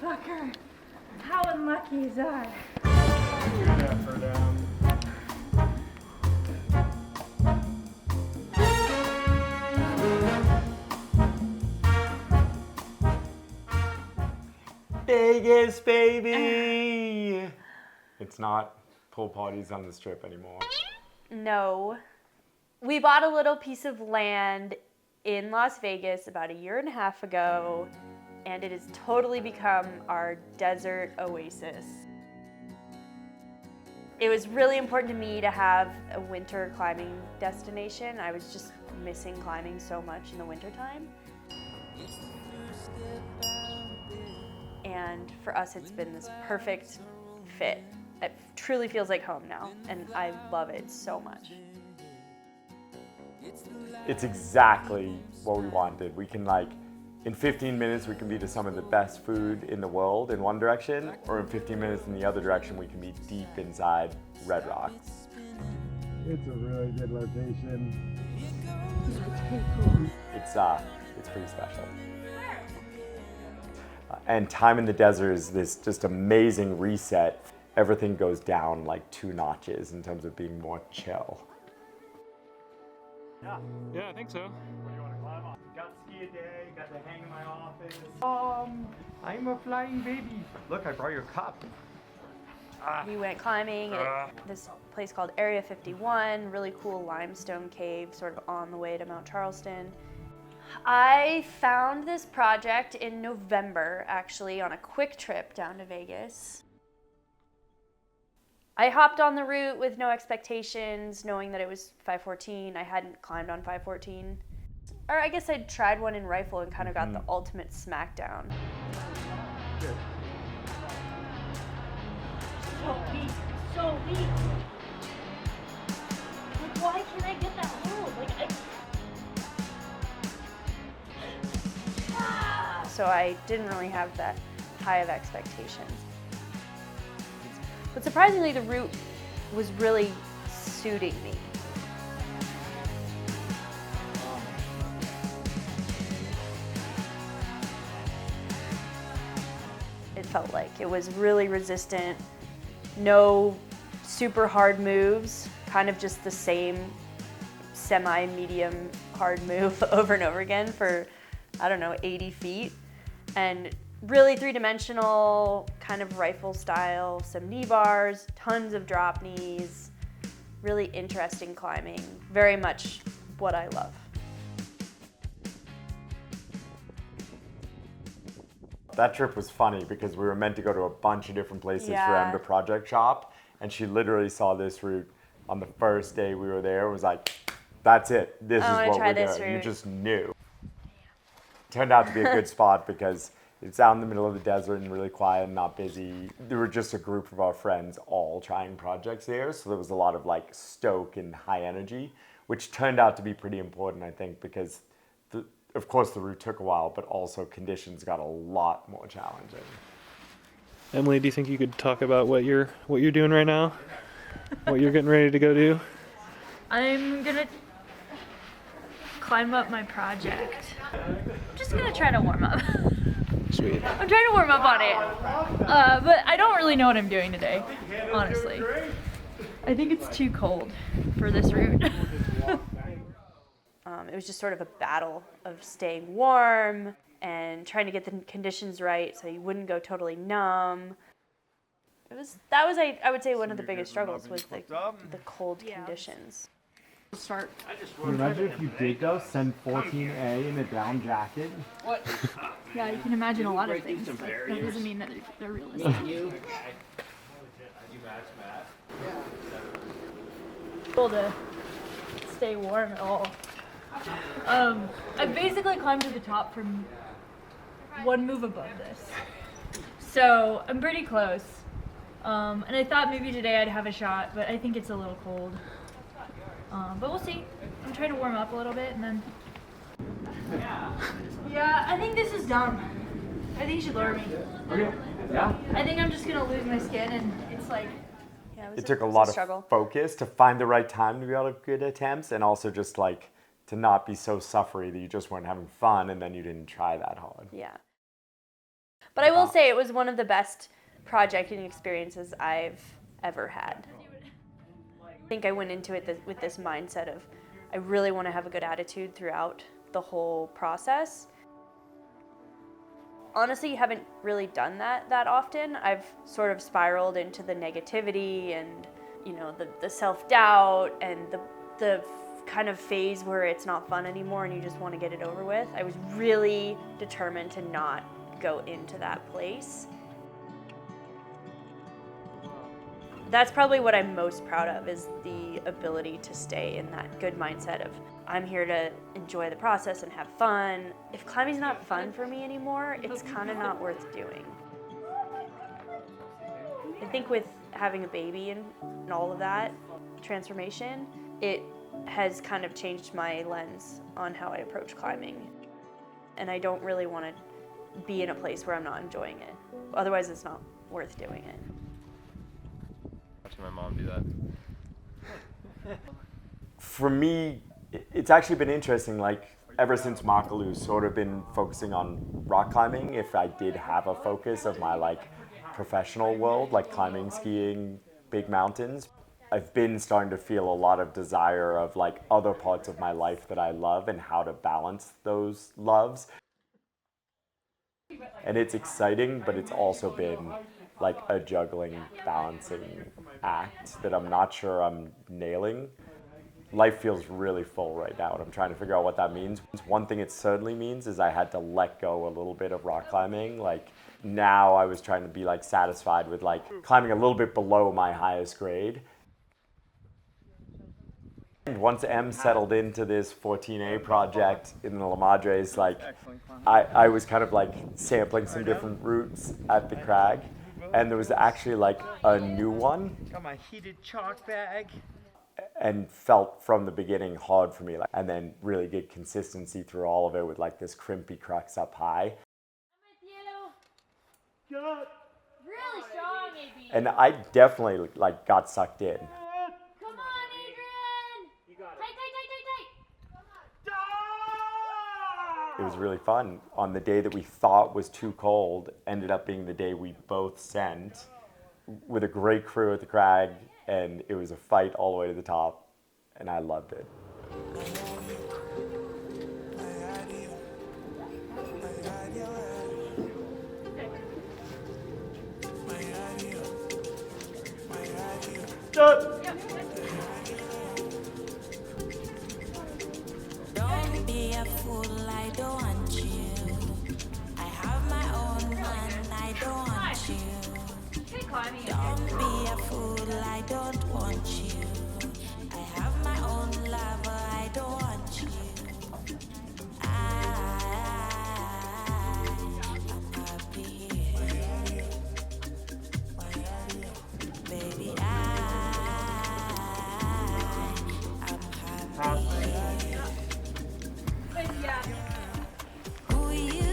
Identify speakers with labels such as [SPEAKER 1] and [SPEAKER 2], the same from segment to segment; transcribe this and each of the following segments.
[SPEAKER 1] motherfucker! How unlucky is that?
[SPEAKER 2] Vegas, baby! It's not pool parties on the strip anymore.
[SPEAKER 3] No. We bought a little piece of land in Las Vegas about 1.5 years ago, and it has totally become our desert oasis. It was really important to me to have a winter climbing destination. I was just missing climbing so much in the wintertime. And for us, it's been this perfect fit. It truly feels like home now, and I love it so much.
[SPEAKER 2] It's exactly what we wanted. We can in 15 minutes we can be to some of the best food in the world in one direction, or in 15 minutes in the other direction we can be deep inside Red Rocks.
[SPEAKER 4] It's a really good location.
[SPEAKER 2] It's pretty special. And time in the desert is this just amazing reset. Everything goes down like 2 notches in terms of being more chill.
[SPEAKER 4] Yeah, I think so.
[SPEAKER 2] What do you want to climb on? Got ski a day, got to hang in my office. I'm a flying baby. Look, I brought your cup.
[SPEAKER 3] We went climbing at this place called Area 51, really cool limestone cave, sort of on the way to Mount Charleston. I found this project in November, actually, on a quick trip down to Vegas. I hopped on the route with no expectations, knowing that it was 514. I hadn't climbed on 514. Or I guess I'd tried one in rifle and kind of got the ultimate smackdown.
[SPEAKER 4] Good.
[SPEAKER 1] So weak. Like, why can't I get that hold?
[SPEAKER 3] So I didn't really have that high of expectations. But surprisingly, the route was really suiting me. It felt like it was really resistant, no super hard moves, kind of just the same semi-medium hard move over and over again for, I don't know, 80 feet. And really 3-dimensional, kind of rifle style, some knee bars, tons of drop knees, really interesting climbing, very much what I love.
[SPEAKER 2] That trip was funny because we were meant to go to a bunch of different places for Em to project shop, and she literally saw this route on the first day we were there. It was like, that's it. This is what we're doing. You just knew. Turned out to be a good spot because it's out in the middle of the desert and really quiet and not busy. There were just a group of our friends all trying projects there, so there was a lot of stoke and high energy, which turned out to be pretty important, I think, because of course the route took a while, but also conditions got a lot more challenging.
[SPEAKER 4] Emily, do you think you could talk about what you're doing right now? What you're getting ready to go do?
[SPEAKER 1] I'm gonna climb up my project. I'm just gonna try to warm up.
[SPEAKER 4] Sweet.
[SPEAKER 1] I'm trying to warm up on it, but I don't really know what I'm doing today, honestly. I think it's too cold for this route.
[SPEAKER 3] It was just sort of a battle of staying warm and trying to get the conditions right so you wouldn't go totally numb. That was I would say one of the biggest struggles was the cold conditions.
[SPEAKER 1] Start.
[SPEAKER 2] Imagine if you did though, send 14A in a down jacket.
[SPEAKER 1] What? Yeah, you can imagine a lot of things, but that doesn't mean that they're realistic. Able to stay warm at all. I basically climbed to the top from one move above this, so I'm pretty close. And I thought maybe today I'd have a shot, but I think it's a little cold. But we'll see. I'm trying to warm up a little bit and then. Yeah, I think this is dumb. I think you should lower me.
[SPEAKER 2] Okay. Yeah.
[SPEAKER 1] I think I'm just gonna lose my skin, and it's like.
[SPEAKER 3] Yeah,
[SPEAKER 2] It took a lot of focus to find the right time to be able to good attempts, and also just to not be so suffery that you just weren't having fun and then you didn't try that hard.
[SPEAKER 3] Yeah. But I will say it was one of the best projecting experiences I've ever had. I think I went into it with this mindset of I really want to have a good attitude throughout the whole process. Honestly, you haven't really done that often. I've sort of spiraled into the negativity and, you know, the self-doubt and the kind of phase where it's not fun anymore and you just want to get it over with. I was really determined to not go into that place. That's probably what I'm most proud of, is the ability to stay in that good mindset of I'm here to enjoy the process and have fun. If climbing's not fun for me anymore, it's kind of not worth doing. I think with having a baby and all of that transformation, it has kind of changed my lens on how I approach climbing. And I don't really want to be in a place where I'm not enjoying it. Otherwise, it's not worth doing it.
[SPEAKER 5] Watching my mom do that.
[SPEAKER 2] For me, it's actually been interesting, like ever since Makalu's sort of been focusing on rock climbing. If I did have a focus of my like professional world, like climbing, skiing, big mountains, I've been starting to feel a lot of desire of like other parts of my life that I love and how to balance those loves. And it's exciting, but it's also been like a juggling, balancing act that I'm not sure I'm nailing. Life feels really full right now, and I'm trying to figure out what that means. One thing it certainly means is I had to let go a little bit of rock climbing. Like now I was trying to be like satisfied with like climbing a little bit below my highest grade. And once M settled into this 14A project in the La Madres, like I was kind of like sampling some different routes at the crag, and there was actually like a new one.
[SPEAKER 6] Got my heated chalk bag.
[SPEAKER 2] And felt from the beginning hard for me, like, and then really get consistency through all of it with like this crimpy crux up high.
[SPEAKER 1] I'm with you. Really strong, AB.
[SPEAKER 2] And I definitely like got sucked in.
[SPEAKER 1] Come on, Adrian. You got it. Tight.
[SPEAKER 2] It was really fun. On the day that we thought was too cold, ended up being the day we both sent, with a great crew at the crag, and it was a fight all the way to the top, and I loved it.
[SPEAKER 7] Don't be a fool, I don't want you. I have my own man, I don't want you. Don't be a fool, I don't want you. I have my own lover, I don't want you. I'm happy here. Baby, I'm happy here. Who you?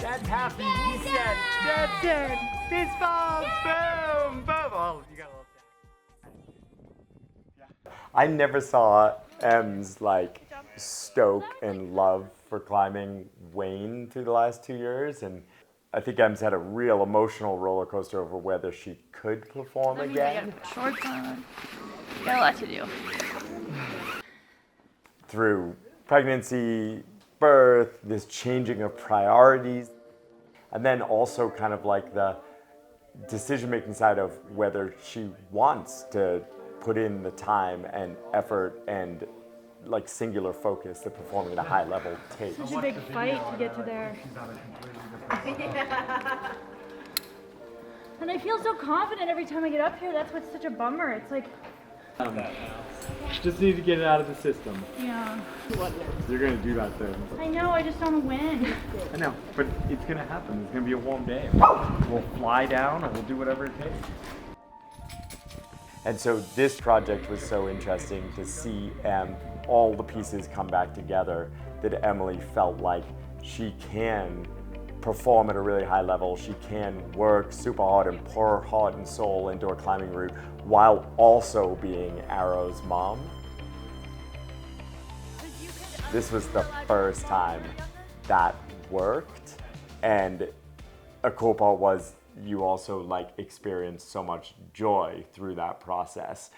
[SPEAKER 6] That's happy. He said, That's it. Fist bumps. Boom. Boom. Oh, you got a little.
[SPEAKER 2] I never saw M's like stoke and love for climbing wane through the last 2 years, and I think M's had a real emotional roller coaster over whether she could perform again.
[SPEAKER 1] Shorts on. Got a lot to do.
[SPEAKER 2] Through pregnancy, birth, this changing of priorities, and then also kind of like the decision-making side of whether she wants to put in the time and effort and like singular focus that performing at a high level takes.
[SPEAKER 1] Such a big fight to get to there. And I feel so confident every time I get up here. That's what's such a bummer. It's like,
[SPEAKER 2] Just need to get it out of the system.
[SPEAKER 1] yeah.
[SPEAKER 2] You're gonna do that thing.
[SPEAKER 1] I know, I just don't want to win.
[SPEAKER 2] I know, but it's gonna happen. It's gonna be a warm day. We'll fly down or we'll do whatever it takes. And so this project was so interesting to see all the pieces come back together, that Emily felt like she can perform at a really high level. She can work super hard and pour her heart and soul into a climbing route while also being Arrow's mom. This was the first time that worked, and a cool part was you also like experienced so much joy through that process.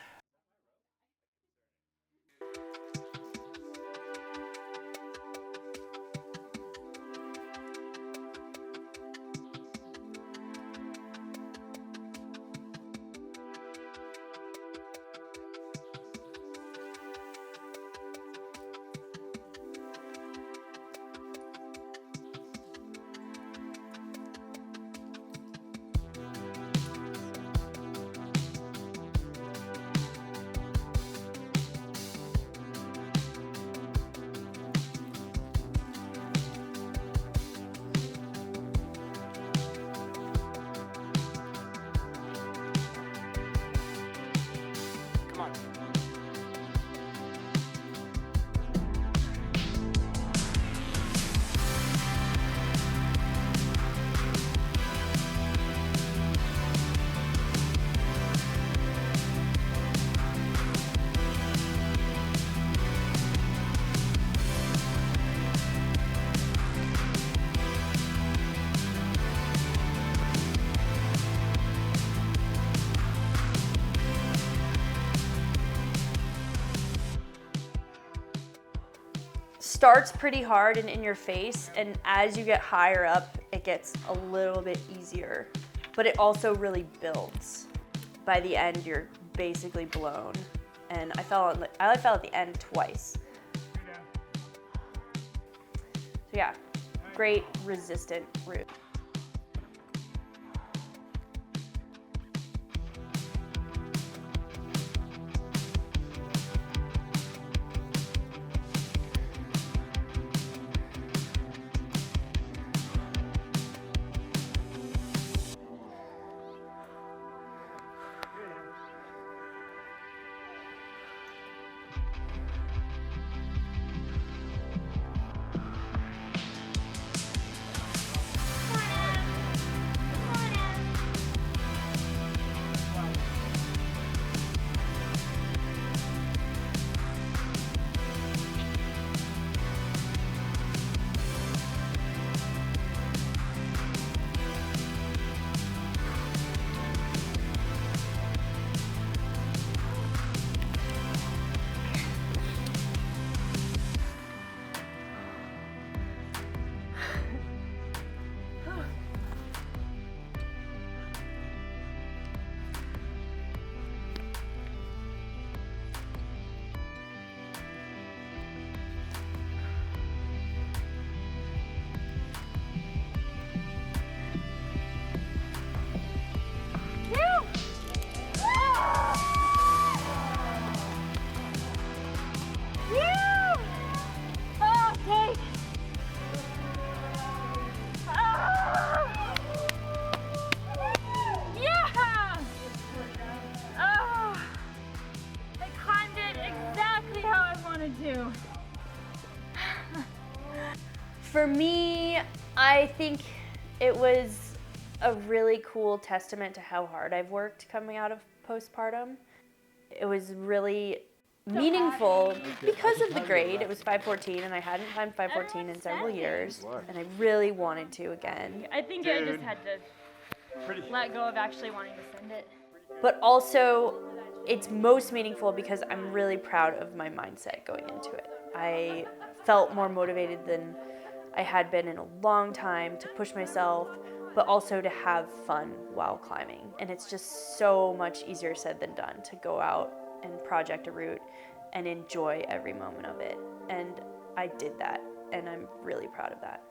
[SPEAKER 3] Starts pretty hard and in your face, and as you get higher up, it gets a little bit easier, but it also really builds. By the end, you're basically blown, and I fell at the end twice. So yeah, great resistant route.
[SPEAKER 1] For me, I think it was
[SPEAKER 3] a really cool testament to how hard I've worked coming out of postpartum. It was really meaningful because of the grade. It was 514 and I hadn't climbed 514 in several years and I really wanted to again.
[SPEAKER 1] I think I just had to let go of actually wanting to send it.
[SPEAKER 3] But also it's most meaningful because I'm really proud of my mindset going into it. I felt more motivated than I had been in a long time to push myself, but also to have fun while climbing. And it's just so much easier said than done to go out and project a route and enjoy every moment of it. And I did that, and I'm really proud of that.